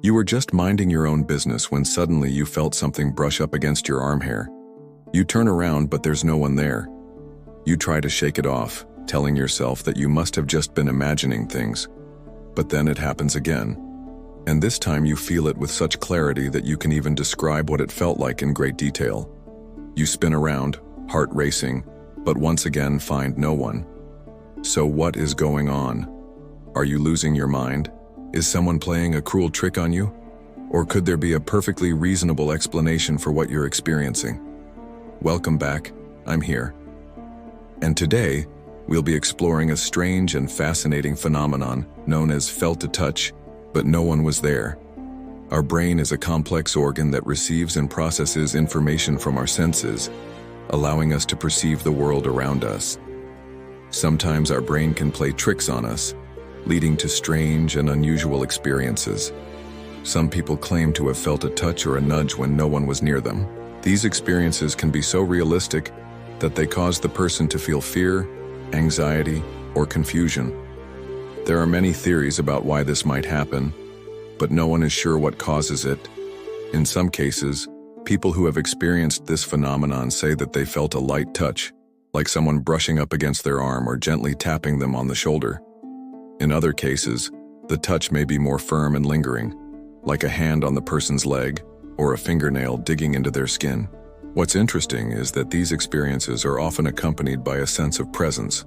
You were just minding your own business when suddenly you felt something brush up against your arm hair. You turn around, but there's no one there. You try to shake it off, telling yourself that you must have just been imagining things. But then it happens again. And this time you feel it with such clarity that you can even describe what it felt like in great detail. You spin around, heart racing, but once again find no one. So what is going on? Are you losing your mind? Is someone playing a cruel trick on you? Or could there be a perfectly reasonable explanation for what you're experiencing? Welcome back, I'm here. And today, we'll be exploring a strange and fascinating phenomenon known as felt a touch, but no one was there. Our brain is a complex organ that receives and processes information from our senses, allowing us to perceive the world around us. Sometimes our brain can play tricks on us, leading to strange and unusual experiences. Some people claim to have felt a touch or a nudge when no one was near them. These experiences can be so realistic that they cause the person to feel fear, anxiety, or confusion. There are many theories about why this might happen, but no one is sure what causes it. In some cases, people who have experienced this phenomenon say that they felt a light touch, like someone brushing up against their arm or gently tapping them on the shoulder. In other cases, the touch may be more firm and lingering, like a hand on the person's leg or a fingernail digging into their skin. What's interesting is that these experiences are often accompanied by a sense of presence,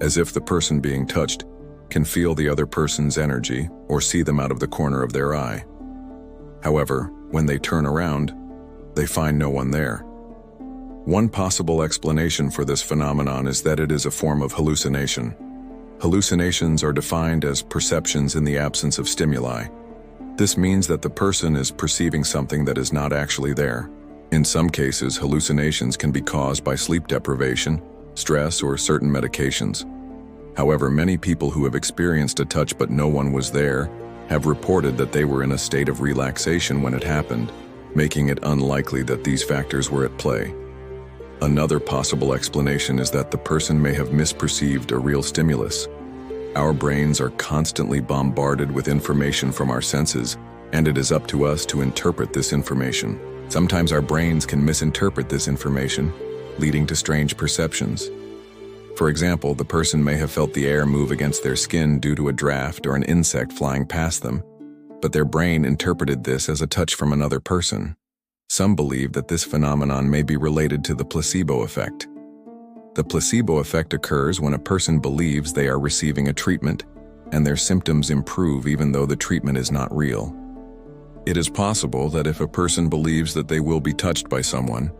as if the person being touched can feel the other person's energy or see them out of the corner of their eye. However, when they turn around, they find no one there. One possible explanation for this phenomenon is that it is a form of hallucination. Hallucinations are defined as perceptions in the absence of stimuli. This means that the person is perceiving something that is not actually there. In some cases, hallucinations can be caused by sleep deprivation, stress, or certain medications. However, many people who have experienced a touch but no one was there have reported that they were in a state of relaxation when it happened, making it unlikely that these factors were at play. Another possible explanation is that the person may have misperceived a real stimulus. Our brains are constantly bombarded with information from our senses, and it is up to us to interpret this information. Sometimes our brains can misinterpret this information, leading to strange perceptions. For example, the person may have felt the air move against their skin due to a draft or an insect flying past them, but their brain interpreted this as a touch from another person. Some believe that this phenomenon may be related to the placebo effect. The placebo effect occurs when a person believes they are receiving a treatment, and their symptoms improve even though the treatment is not real. It is possible that if a person believes that they will be touched by someone,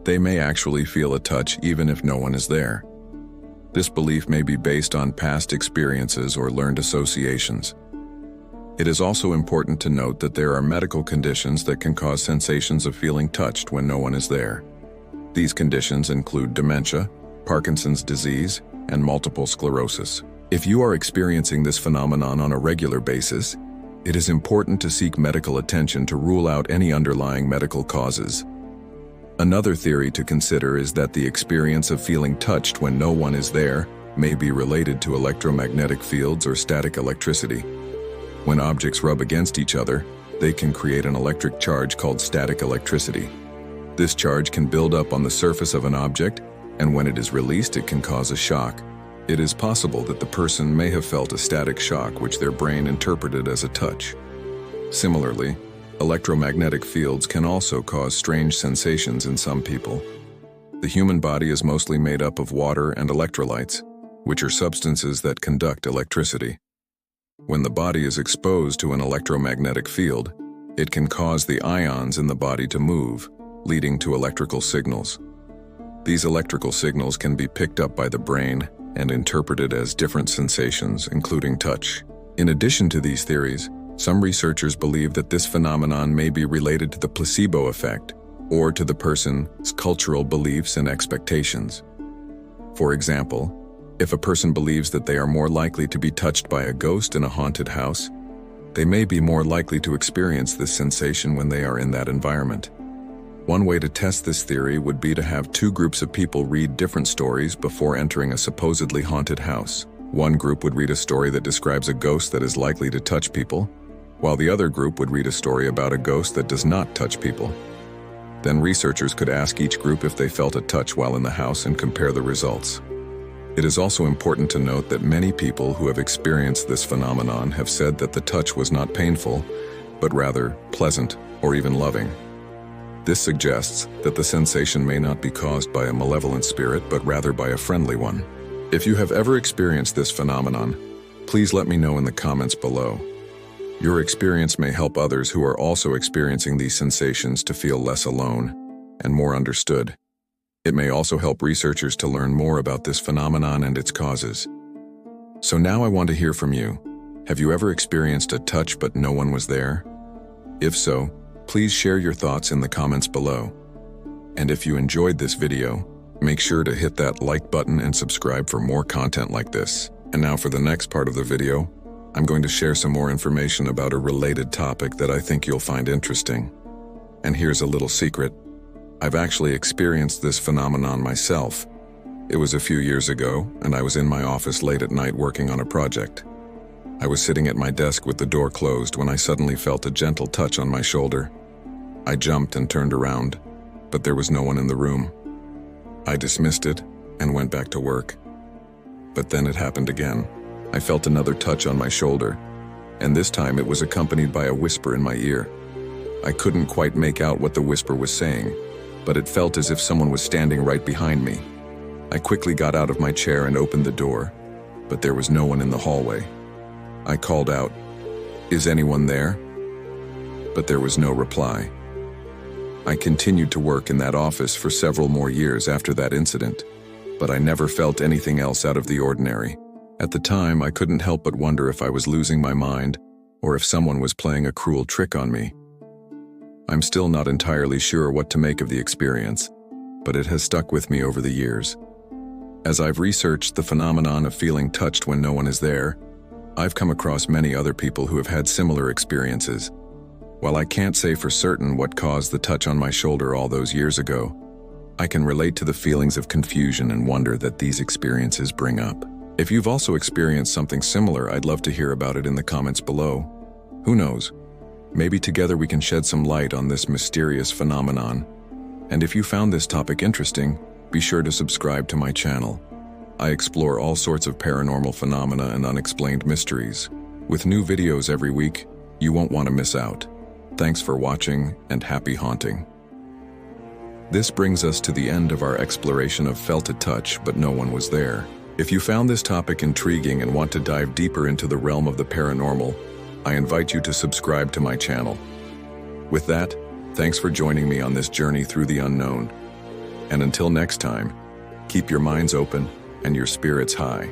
they may actually feel a touch even if no one is there. This belief may be based on past experiences or learned associations. It is also important to note that there are medical conditions that can cause sensations of feeling touched when no one is there. These conditions include dementia, Parkinson's disease, and multiple sclerosis. If you are experiencing this phenomenon on a regular basis, it is important to seek medical attention to rule out any underlying medical causes. Another theory to consider is that the experience of feeling touched when no one is there may be related to electromagnetic fields or static electricity. When objects rub against each other, they can create an electric charge called static electricity. This charge can build up on the surface of an object, and when it is released, it can cause a shock. It is possible that the person may have felt a static shock which their brain interpreted as a touch. Similarly, electromagnetic fields can also cause strange sensations in some people. The human body is mostly made up of water and electrolytes, which are substances that conduct electricity. When the body is exposed to an electromagnetic field, it can cause the ions in the body to move, leading to electrical signals. These electrical signals can be picked up by the brain and interpreted as different sensations, including touch. In addition to these theories, some researchers believe that this phenomenon may be related to the placebo effect or to the person's cultural beliefs and expectations. For example, if a person believes that they are more likely to be touched by a ghost in a haunted house, they may be more likely to experience this sensation when they are in that environment. One way to test this theory would be to have two groups of people read different stories before entering a supposedly haunted house. One group would read a story that describes a ghost that is likely to touch people, while the other group would read a story about a ghost that does not touch people. Then researchers could ask each group if they felt a touch while in the house and compare the results. It is also important to note that many people who have experienced this phenomenon have said that the touch was not painful, but rather pleasant or even loving. This suggests that the sensation may not be caused by a malevolent spirit, but rather by a friendly one. If you have ever experienced this phenomenon, please let me know in the comments below. Your experience may help others who are also experiencing these sensations to feel less alone and more understood. It may also help researchers to learn more about this phenomenon and its causes. So now I want to hear from you. Have you ever experienced a touch but no one was there? If so, please share your thoughts in the comments below. And if you enjoyed this video, make sure to hit that like button and subscribe for more content like this. And now for the next part of the video, I'm going to share some more information about a related topic that I think you'll find interesting. And here's a little secret. I've actually experienced this phenomenon myself. It was a few years ago, and I was in my office late at night working on a project. I was sitting at my desk with the door closed when I suddenly felt a gentle touch on my shoulder. I jumped and turned around, but there was no one in the room. I dismissed it and went back to work. But then it happened again. I felt another touch on my shoulder, and this time it was accompanied by a whisper in my ear. I couldn't quite make out what the whisper was saying, but it felt as if someone was standing right behind me. I quickly got out of my chair and opened the door, but there was no one in the hallway. I called out, "Is anyone there?" But there was no reply. I continued to work in that office for several more years after that incident, but I never felt anything else out of the ordinary. At the time, I couldn't help but wonder if I was losing my mind or if someone was playing a cruel trick on me. I'm still not entirely sure what to make of the experience, but it has stuck with me over the years. As I've researched the phenomenon of feeling touched when no one is there, I've come across many other people who have had similar experiences. While I can't say for certain what caused the touch on my shoulder all those years ago, I can relate to the feelings of confusion and wonder that these experiences bring up. If you've also experienced something similar, I'd love to hear about it in the comments below. Who knows? Maybe together we can shed some light on this mysterious phenomenon. And if you found this topic interesting, be sure to subscribe to my channel. I explore all sorts of paranormal phenomena and unexplained mysteries. With new videos every week, you won't want to miss out. Thanks for watching, and happy haunting. This brings us to the end of our exploration of felt a touch but no one was there. If you found this topic intriguing and want to dive deeper into the realm of the paranormal, I invite you to subscribe to my channel. With that, thanks for joining me on this journey through the unknown. And until next time, keep your minds open and your spirits high.